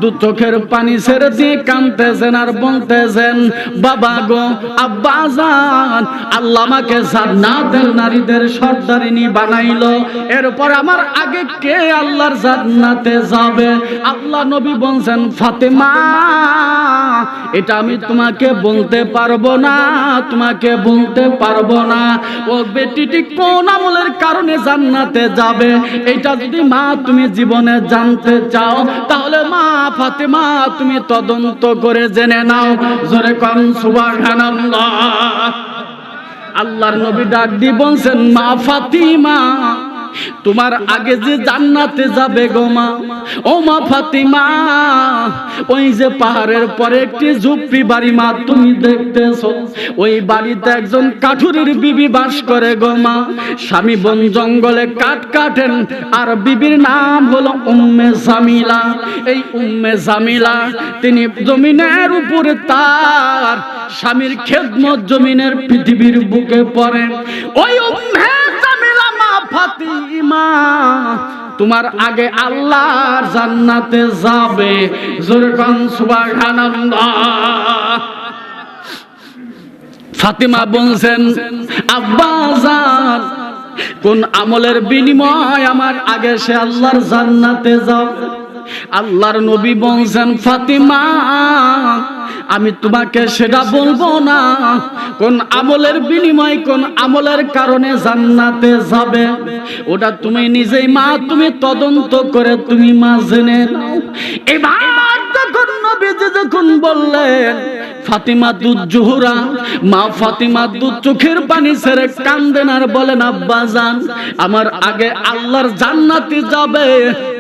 S1: দু চোখের পানি ছেড়ে দিয়ে কাঁদতেছেন আর বলতেছেন, বাবা গো, আব্বা জান, আল্লাহ আমাকে জান্নাতের নারীদের সর্দারিনী বানাইলো, এরপর আমার আগে কে আল্লাহর জান্নাতে যাবে? আল্লাহ নবী বলছেন, ফাতেমা, এটা আমি তোমাকে বলতে পারবো না, তোমাকে বলতে পারবো না। ও বেটিটি কোন আমলের কারণে জান্নাতে যাবে, এটা যদি মা তুমি জীবনে জানতে চাও, তাহলে মা ফাতেমা তুমি তদন্ত করে জেনে নাও। জোরে কোন সুবহানাল্লাহ। আল্লাহর নবী ডাক দিয়ে বলছেন, মা ফাতিমা, তোমার আগে যে জান্নাতে যাবে গো মা, ও মা ফাতিমা, ওই যে পাহাড়ের পরে একটি ঝুপড়ি বাড়ি মা তুমি দেখতেছো, ওই বাড়িতে একজন কাঠুরের বিবি বাস করে গো মা। স্বামী বন জঙ্গলে কাঠ কাটেন, আর বিবির নাম হলো উম্মে জামিলা। এই উম্মে জামিলা তিনি জমিনের উপরে তার স্বামীর খেদমত জমিনের পৃথিবীর বুকে পড়ে। ওই উম্মে জামিলা মা ফাতিমা তোমার আগে আল্লাহর জান্নাতে যাবে। জোরে কোন সুবহানাল্লাহ। ফাতিমা বলছেন, আব্বা জান, কোন আমলের বিনিময় আমার আগে সে আল্লাহর জান্নাতে যাবে? আল্লাহর নবী বলছেন, ফাতিমা, আমি তোমাকে সেটা বলবো না কোন আমলের বিনিময়, কোন আমলের কারণে জান্নাতে যাবে, ওটা তুমি নিজেই মা তুমি তদন্ত করে তুমি মা জেনে নাও। এবার যখন নবীজি যখন বললেন, ফাতিমা দুধ জোহরা, মা ফাতিমা দুধ চোখের পানি ছেড়ে কান্দেন আর বলেন, আব্বা জান, আমার আগে আল্লাহর জান্নাতে যাবে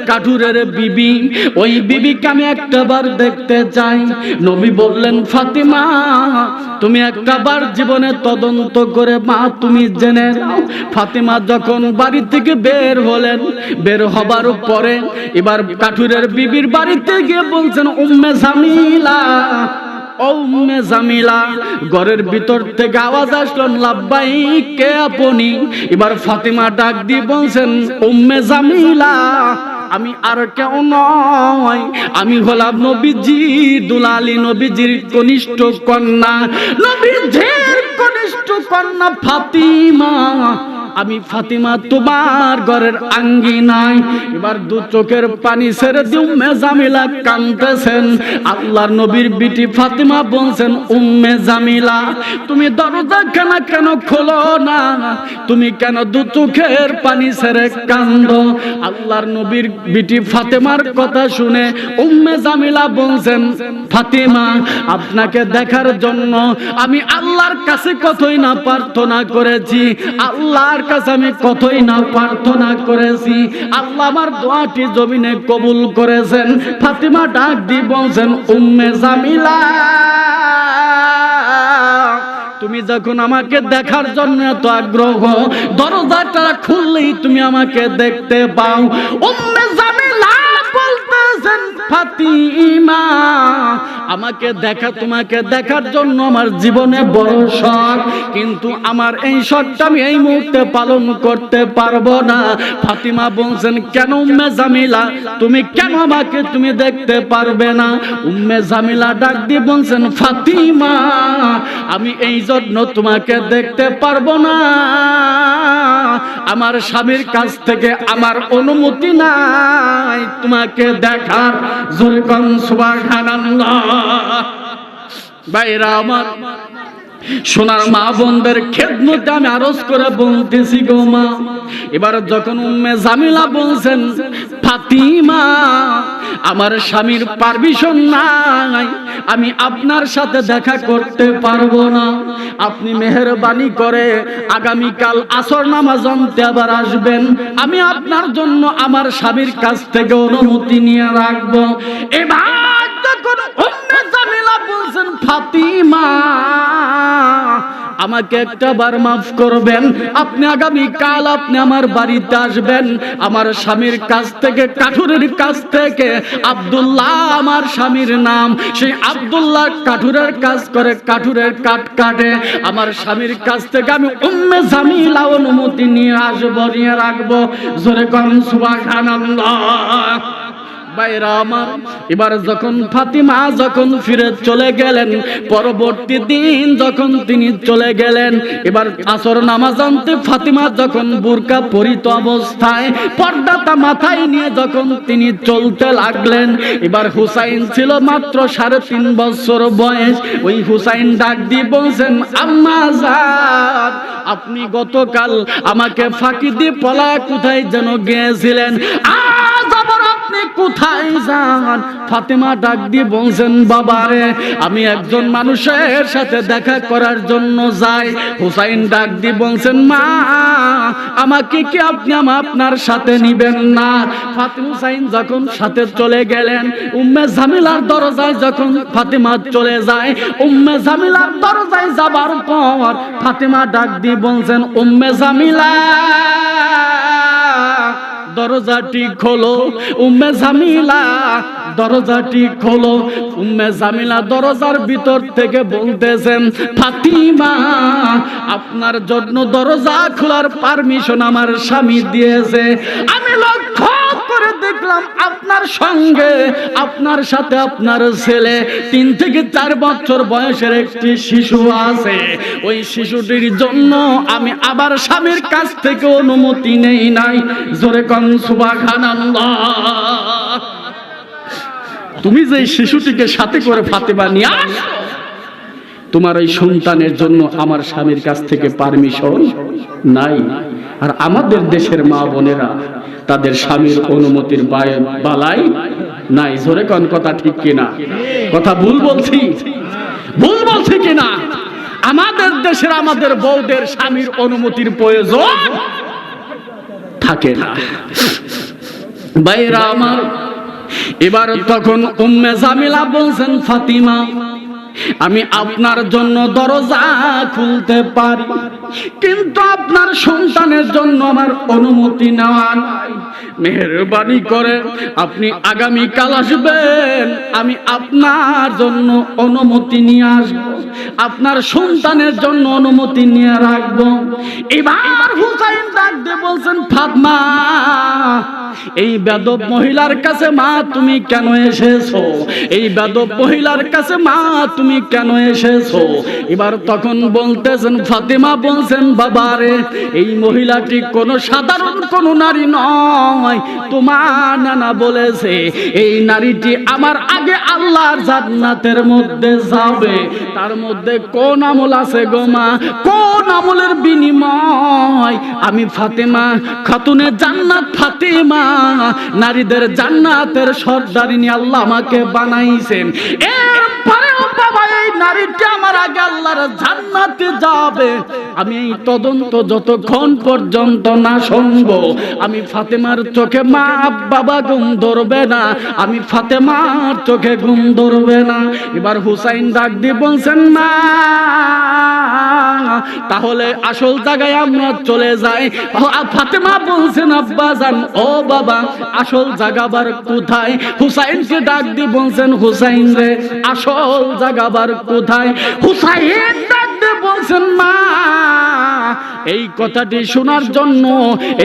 S1: কাঠুরের বিবি, ওই বিবিকে আমি একটাবার দেখতে চাই। নবী বললেন, ফাতিমা, তুমি একটাবার জীবনে তদন্ত করে মা তুমি জেনে নাও। ফাতিমা যখন বাড়ি থেকে বের হলেন, বের হবার পরে এবার কাঠুরের বিবির বাড়িতে গিয়ে বলছেন, উম্মে জামিলা, ও উম্মে জামিলা। ঘরের ভিতর থেকে আওয়াজ আসলো, লাব্বাইক, কে আপনি? এবার ফাতিমা ডাক দিয়ে বলছেন, উম্মে জামিলা, আমি আর কেউ নয়, আমি হলাম নবীজির দুলালি, নবীজির কনিষ্ঠ কন্যা, নবীজির কনিষ্ঠ কন্যা ফাতিমা। আমি ফাতিমা তোমার ঘরের আঙ্গিনায়। এবার দু চোখের পানি ছেড়ে দিয়ে উম্মে জামিলা কাঁদতেছেন। আল্লাহর নবীর বিটি ফাতিমা বলছেন, উম্মে জামিলা, তুমি দরজা কেন খোলো না? তুমি কেন দু চোখের পানি ছেড়ে কাঁদো? আল্লাহর নবীর বিটি ফাতেমার কথা শুনে উম্মে জামিলা বলছেন, ফাতিমা, আপনাকে দেখার জন্য আমি আল্লাহর কাছে কতই না প্রার্থনা করেছি, আল্লাহর কাছে আমি কতই না প্রার্থনা করেছি, আল্লাহ আমার দোয়াটি জমিনে কবুল করেছেন। ফাতিমা ডাক দিয়ে বলছেন, উম্মে জামিলা, তুমি যখন আমাকে দেখার জন্য এত আগ্রহ, দরজাটা খুললেই তুমি আমাকে দেখতে পাও। উম্মে জামিলা বলতেছেন, ফাতিমা, আমাকে দেখা, তোমাকে দেখার জন্য আমার জীবনে বড় শখ, কিন্তু আমার এই শখটা আমি এই মুহূর্তে পালন করতে পারবো না। ফাতিমা বলছেন, কেন উম্মে জামিলা, তুমি কেন আমাকে তুমি দেখতে পারবে না? উম্মে জামিলা ডাক দিয়ে বলছেন, ফাতিমা, আমি এই জন্য তোমাকে দেখতে পারবো না, আমার স্বামীর কাছ থেকে আমার অনুমতি নাই তোমাকে দেখার। জোরে কোন সুবহানাল্লাহ। ভাইরা আমার, সোনার মা বোনদের খেদমতে আমি আরজ করে বলতেছি গো মা। এবার যখন উম্মে জামিলা বলছেন, ফাতিমা, আমার স্বামীর পারমিশন নাই, আমি আপনার সাথে দেখা করতে পারবো না, আপনি মেহেরবানি করে আগামীকাল আসর নামাজ অন্তে আবার আসবেন, আমি আপনার জন্য আমার স্বামীর কাছ থেকে অনুমতি নিয়ে রাখবো। এবার যখন উম্মে জামিলা বলছেন, ফাতিমা, আমাকে একটা বার মাফ করবেন, আপনি আগামীকাল আপনি আমার বাড়িতে আসবেন, আমার স্বামীর কাছ থেকে, কাঠুরের কাছ থেকে, আব্দুল্লাহ আমার স্বামীর নাম, সেই আব্দুল্লাহ কাঠুরের কাজ করে, কাঠুরের কাঠ কাটে, আমার স্বামীর কাছ থেকে আমি উম্মে জামিলা অনুমতি নিয়ে আসবো, নিয়ে রাখবো। জোরে কোন সুবহানাল্লাহ। ভাইরা আমার, এবার যখন ফাতিমা যখন ফিরে চলে গেলেন, পরবর্তী দিন যখন তিনি চলে গেলেন, এবার আসর নামাজ আনতে ফাতিমা যখন বুরকা পরিত অবস্থায় পর্দাটা মাথায় নিয়ে যখন তিনি চলতে লাগলেন, এবার হুসাইন ছিল মাত্র 3.5 বছর বয়স। ওই হুসাইন ডাক দিয়ে বলছেন, আম্মা জান, আপনি গতকাল আমাকে ফাঁকি দিয়ে পলায় কোথায় যেন গিয়েছিলেন, আজ আবার আপনি কোথায় যান? ফাতেমা ডাক দিয়ে বলছেন, বাবারে, আমি একজন মানুষের সাথে দেখা করার জন্য যাই। হুসাইন ডাক দিয়ে বলছেন, মা, আমাকে কি আপনি আপনার সাথে নিবেন না? ফাতেমা হুসাইন যখন সাথে চলে গেলেন, উম্মে জামিলার দরজায় যখন ফাতেমা চলে যায়, উম্মে জামিলার দরজায় যাবার পর ফাতেমা ডাক দিয়ে বলছেন, উম্মে জামিলা, দরজাটি খোলো। উম্মে জামিলা দরজাটি খোলো। উম্মে জামিলা দরজার ভিতর থেকে বলতেছেন, ফাতিমা, আপনার জন্য দরজা খোলার পারমিশন আমার স্বামী দিয়েছে। আমি লক্ষ্য করে দেখলাম আপনার সঙ্গে, আপনার সাথে আপনার ছেলে 3 থেকে 4 বছর বয়সের একটি শিশু আছে। ওই শিশুটির জন্য আমি আবার স্বামীর কাছ থেকে অনুমতি নেই নাই। জোরে কোন সুবহানাল্লাহ। তুমি যে শিশুটিকে সাথে করে ফাতেমা নিয়ে আসো, তোমার ওই সন্তানের জন্য আমার স্বামীর কাছ থেকে পারমিশন নাই। আর আমাদের দেশের মা বোনেরা তাদের স্বামীর অনুমতির বালাই নাই। জোরে কোন কথা ঠিক কিনা? কথা ভুল বলছি? ভুল বলছি কিনা? আমাদের দেশের আমাদের বউদের স্বামীর অনুমতির প্রয়োজন থাকে না। ভাইরা আমার, এবার তখন উম্মে জামিলা বলছেন, ফাতিমা, আমি আপনার জন্য দরজা খুলতে পারি, কিন্তু আপনার সন্তানের জন্য আমার অনুমতি নেওয়া নাই। মেহেরবানি করে আপনি আগামী কাল আসবেন, আমি আপনার জন্য অনুমতি নিয়ে আসবো, আপনার সন্তানের জন্য অনুমতি নিয়ে রাখবো। এবার হুসাইন ডাক দিয়ে বলছেন, ফাতেমা, এই বেদব মহিলার কাছে মা তুমি কেন এসেছো? এই বেদব মহিলার কাছে মা তুমি কেন এসেছো? এবার তখন বলতেছেন, ফাতেমা বলছেন, বাবারে, এই মহিলাটি কোন সাধারণ কোন নারী নয়। তোমার নানা বলেছে এই নারীটি আমার আগে আল্লাহর জান্নাতের মধ্যে যাবে। তার মধ্যে কোন আমল আছে গো মা? কোন আমলের বিনিময় আমি ফাতেমা, খাতুনে জান্নাত ফাতেমা, নারীদের জান্নাতের সর্দারিনী আল্লাহ আমাকে বানাইছেন। এরপরেও বাবা, এই নারীটি আমার আগে আল্লাহর জান্নাতে যাবে, আমি এই তদন্ত যতক্ষণ পর্যন্ত না শুনবো, আমি ফাতেমার চোখে মা বাবা ঘুম ধরবে না, আমি ফাতেমার চোখে ঘুম ধরবে না। এবার হুসাইন ডাক দিয়ে বলছেন, মা, তাহলে আসল জায়গায় আমরা চলে যাই। ফাতেমা বলছেন, আব্বা জান, ও বাবা, আসল জায়গা আবার কোথায়? হুসাইনকে ডাক দিয়ে বলছেন, হুসাইন রে, আসল জায়গা আবার কোথায়? হুসাইন ডাক দিয়ে বলছেন, মা, এই কথাটি শোনার জন্য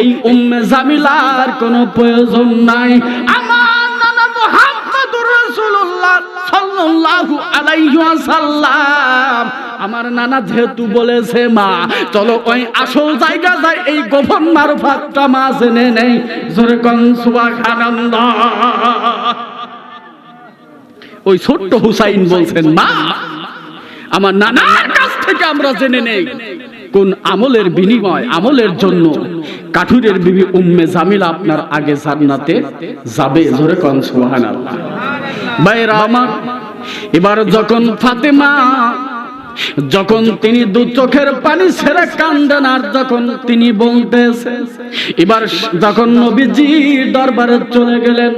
S1: এই উম্মে জামিলার কোনো প্রয়োজন নাই। আমার নানা মুহাম্মদুর রাসূলুল্লাহ সাল্লাল্লাহু আলাইহি ওয়াসাল্লাম, আমার নানা যেহেতু বলেছে, মা চলো ওই আসল জায়গা যাই, এই গোপন মারফাতটা মা জেনে নেই। জোরে কোন সুবহানাল্লাহ। ওই ছোট্ট হুসাইন বলছেন, মা, আমার নানার কাছ থেকে আমরা জেনে নেই কোন আমলের বিনিময়, আমলের জন্য কাঠুরের বিবি উম্মে জামিলা আপনার আগে জান্নাতে যাবে। জোরে কোন সুবহানাল্লাহ। ভাইরা আমার, এবার যখন ফাতেমা, যখন তিনি 2 চোখের পানি ছেড়ে কান্দেন, আর যখন তিনি বলতেছেন, এবার যখন নবীজির দরবারে চলে গেলেন,